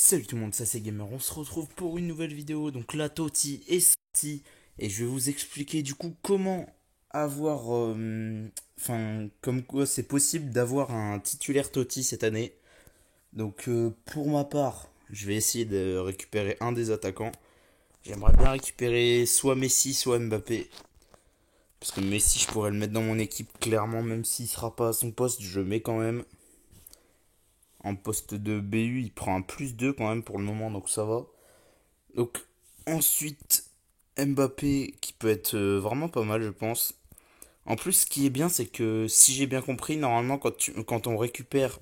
Salut tout le monde, ça c'est Gamer, on se retrouve pour une nouvelle vidéo. Donc la Toti est sortie et je vais vous expliquer du coup comment avoir, comme quoi c'est possible d'avoir un titulaire Toti cette année. Donc pour ma part, je vais essayer de récupérer un des attaquants. J'aimerais bien récupérer soit Messi, soit Mbappé. Parce que Messi, je pourrais le mettre dans mon équipe clairement, même s'il sera pas à son poste, je le mets quand même. En poste de BU, il prend un plus 2 quand même pour le moment, donc ça va. Donc ensuite, Mbappé qui peut être vraiment pas mal, je pense. En plus, ce qui est bien, c'est que si j'ai bien compris, normalement, quand on récupère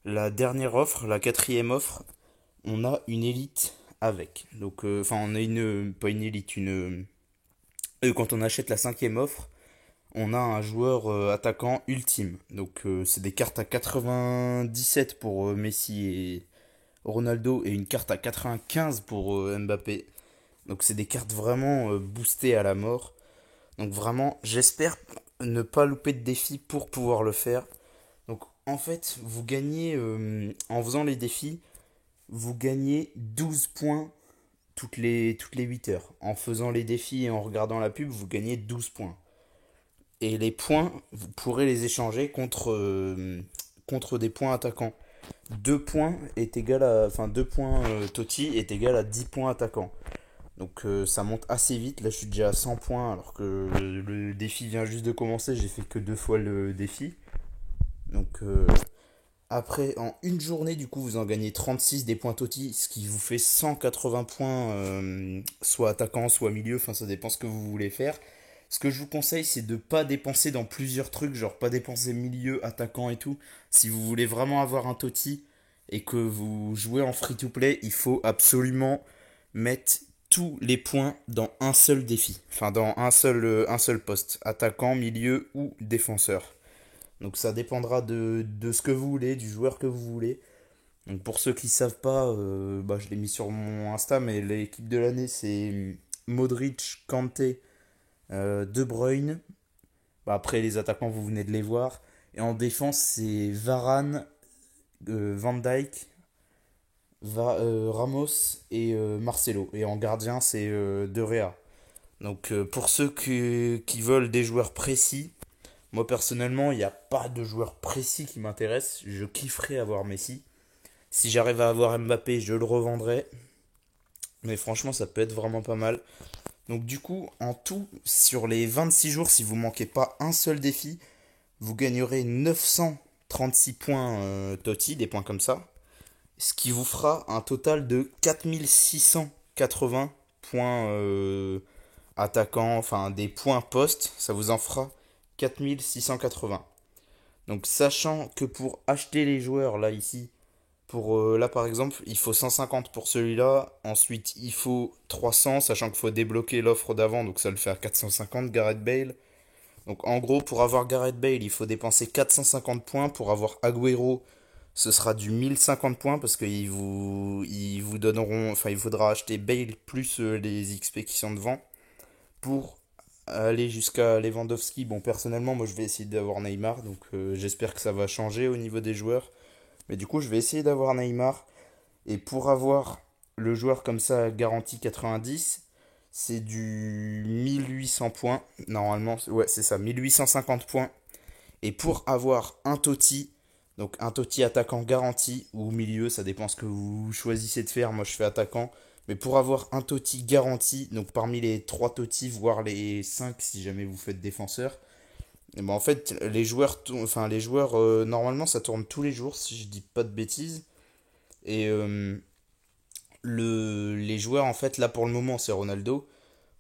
la dernière offre, la quatrième offre, on a une élite avec. Donc, enfin, on a pas une élite, quand on achète la cinquième offre, on a un joueur attaquant ultime. Donc, c'est des cartes à 97 pour Messi et Ronaldo et une carte à 95 pour Mbappé. Donc c'est des cartes vraiment boostées à la mort. Donc vraiment, j'espère ne pas louper de défis pour pouvoir le faire. Donc en fait, vous gagnez, en faisant les défis, vous gagnez 12 points toutes les 8 heures. En faisant les défis et en regardant la pub, vous gagnez 12 points. Et les points, vous pourrez les échanger contre des points attaquants. 2 points est égal à, enfin 2 points Totti est égal à 10 points attaquants. Donc ça monte assez vite. Là, je suis déjà à 100 points alors que le défi vient juste de commencer. J'ai fait que 2 fois le défi. Donc après, en une journée, du coup, vous en gagnez 36 des points Toti, ce qui vous fait 180 points, soit attaquant, soit milieu. Enfin, ça dépend ce que vous voulez faire. Ce que je vous conseille, c'est de pas dépenser dans plusieurs trucs, genre pas dépenser milieu, attaquant et tout. Si vous voulez vraiment avoir un Toti et que vous jouez en free-to-play, il faut absolument mettre tous les points dans un seul défi. Enfin, dans un seul poste. Attaquant, milieu ou défenseur. Donc ça dépendra de ce que vous voulez, du joueur que vous voulez. Donc pour ceux qui ne savent pas, je l'ai mis sur mon Insta, mais l'équipe de l'année c'est Modric, Kanté, De Bruyne. Après les attaquants vous venez de les voir. Et en défense c'est Varane, Van Dijk, Ramos et Marcelo. Et en gardien c'est De Rea. Donc pour ceux qui veulent des joueurs précis, moi personnellement il n'y a pas de joueur précis qui m'intéresse. Je kifferais avoir Messi. Si j'arrive à avoir Mbappé, je le revendrai. Mais franchement, ça peut être vraiment pas mal. Donc du coup, en tout, sur les 26 jours, si vous manquez pas un seul défi, vous gagnerez 936 points Totti, des points comme ça. Ce qui vous fera un total de 4680 points attaquants, enfin des points poste. Ça vous en fera 4680. Donc sachant que pour acheter les joueurs, là ici, là par exemple, il faut 150 pour celui-là. Ensuite, il faut 300, sachant qu'il faut débloquer l'offre d'avant, donc ça le fait à 450 Gareth Bale. Donc en gros, pour avoir Gareth Bale, il faut dépenser 450 points. Pour avoir Agüero, ce sera du 1050 points parce qu'ils vous donneront, enfin il faudra acheter Bale plus les XP qui sont devant pour aller jusqu'à Lewandowski. Bon, personnellement, moi je vais essayer d'avoir Neymar, donc j'espère que ça va changer au niveau des joueurs. Mais du coup, je vais essayer d'avoir Neymar. Et pour avoir le joueur comme ça garanti 90, c'est du 1800 points. Normalement, ouais, c'est ça, 1850 points. Et pour avoir un Totti, donc un Totti attaquant garanti ou milieu, ça dépend ce que vous choisissez de faire. Moi, je fais attaquant. Mais pour avoir un Totti garanti, donc parmi les 3 Totti, voire les 5 si jamais vous faites défenseur, et ben en fait, les joueurs normalement, ça tourne tous les jours, si je dis pas de bêtises. Et les joueurs, en fait, là pour le moment, c'est Ronaldo.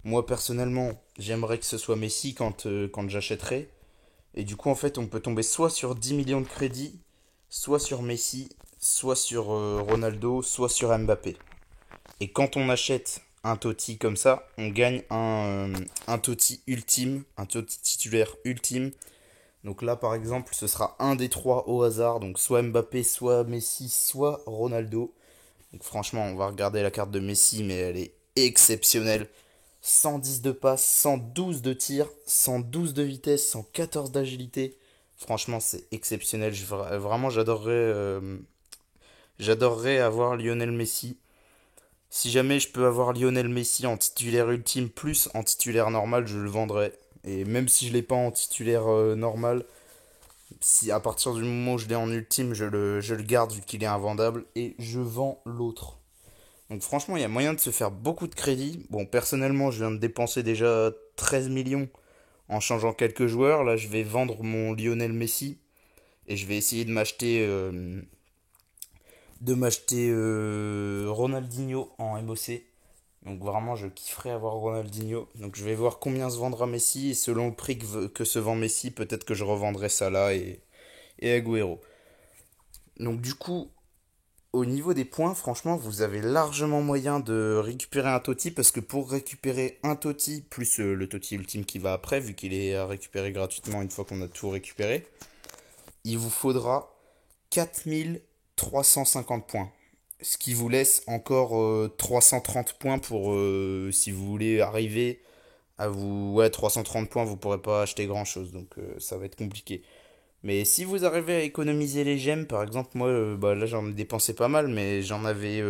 Moi, personnellement, j'aimerais que ce soit Messi quand j'achèterai. Et du coup, en fait, on peut tomber soit sur 10 millions de crédits, soit sur Messi, soit sur Ronaldo, soit sur Mbappé. Et quand on achète un Totti comme ça, on gagne un Totti ultime, un Totti titulaire ultime. Donc là, par exemple, ce sera un des 3 au hasard. Donc soit Mbappé, soit Messi, soit Ronaldo. Donc franchement, on va regarder la carte de Messi, mais elle est exceptionnelle. 110 de passe, 112 de tir, 112 de vitesse, 114 d'agilité. Franchement, c'est exceptionnel. Vraiment, J'adorerais avoir Lionel Messi. Si jamais je peux avoir Lionel Messi en titulaire ultime plus en titulaire normal, je le vendrais. Et même si je l'ai pas en titulaire normal, si à partir du moment où je l'ai en ultime, je le garde vu qu'il est invendable et je vends l'autre. Donc franchement, il y a moyen de se faire beaucoup de crédit. Bon, personnellement, je viens de dépenser déjà 13 millions en changeant quelques joueurs. Là, je vais vendre mon Lionel Messi et je vais essayer de m'acheter Ronaldinho en MOC. Donc vraiment, je kifferais avoir Ronaldinho. Donc je vais voir combien se vendra Messi et selon le prix que se vend Messi, peut-être que je revendrai Salah et Agüero. Donc du coup, au niveau des points, franchement, vous avez largement moyen de récupérer un Totti parce que pour récupérer un Totti plus le Totti ultime qui va après, vu qu'il est à récupérer gratuitement une fois qu'on a tout récupéré, il vous faudra 4350 points. Ce qui vous laisse encore 330 points pour si vous voulez arriver à vous. Ouais, 330 points, vous pourrez pas acheter grand chose donc ça va être compliqué. Mais si vous arrivez à économiser les gemmes, par exemple, moi bah, là j'en ai dépensé pas mal, mais j'en avais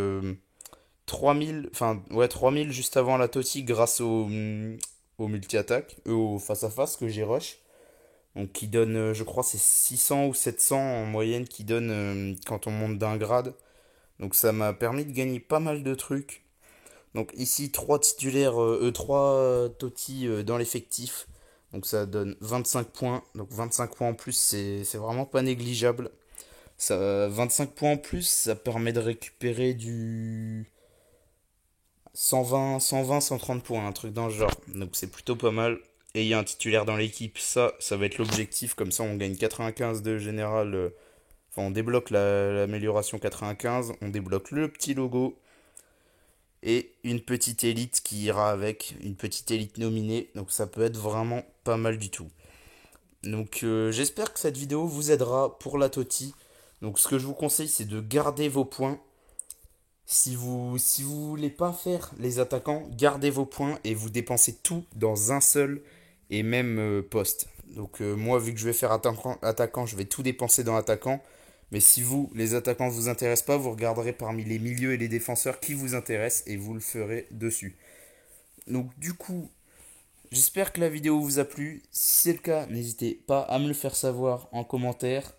3000, enfin ouais 3000 juste avant la Totti grâce au multi-attaque, au face-à-face que j'ai rush. Donc qui donne, je crois, c'est 600 ou 700 en moyenne qui donne quand on monte d'un grade. Donc ça m'a permis de gagner pas mal de trucs. Donc ici, 3 titulaires, 3 Totti dans l'effectif. Donc ça donne 25 points. Donc 25 points en plus, c'est vraiment pas négligeable. Ça, 25 points en plus, ça permet de récupérer du 120, 130 points, un truc dans le genre. Donc c'est plutôt pas mal. Et il y a un titulaire dans l'équipe, ça va être l'objectif. Comme ça, on gagne 95 de général. Enfin, on débloque l'amélioration 95, on débloque le petit logo et une petite élite qui ira avec, une petite élite nominée. Donc ça peut être vraiment pas mal du tout. Donc j'espère que cette vidéo vous aidera pour la Toti. Donc ce que je vous conseille, c'est de garder vos points. Si vous voulez pas faire les attaquants, gardez vos points et vous dépensez tout dans un seul et même poste. Donc moi, vu que je vais faire attaquant, je vais tout dépenser dans attaquant. Mais si vous, les attaquants vous intéressent pas, vous regarderez parmi les milieux et les défenseurs qui vous intéressent et vous le ferez dessus. Donc du coup, j'espère que la vidéo vous a plu. Si c'est le cas, n'hésitez pas à me le faire savoir en commentaire,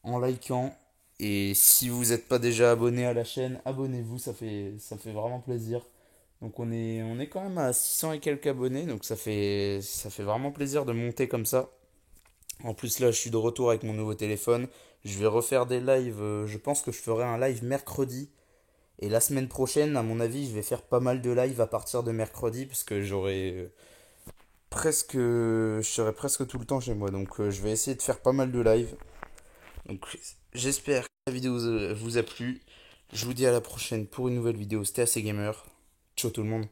en likant. Et si vous n'êtes pas déjà abonné à la chaîne, abonnez-vous, ça fait vraiment plaisir. Donc on est quand même à 600 et quelques abonnés, donc ça fait vraiment plaisir de monter comme ça. En plus là, je suis de retour avec mon nouveau téléphone. Je vais refaire des lives, je pense que je ferai un live mercredi. Et la semaine prochaine, à mon avis, je vais faire pas mal de lives à partir de mercredi, parce que je serai presque tout le temps chez moi. Donc je vais essayer de faire pas mal de lives. Donc j'espère que la vidéo vous a plu. Je vous dis à la prochaine pour une nouvelle vidéo. C'était AC Gamer. Ciao tout le monde.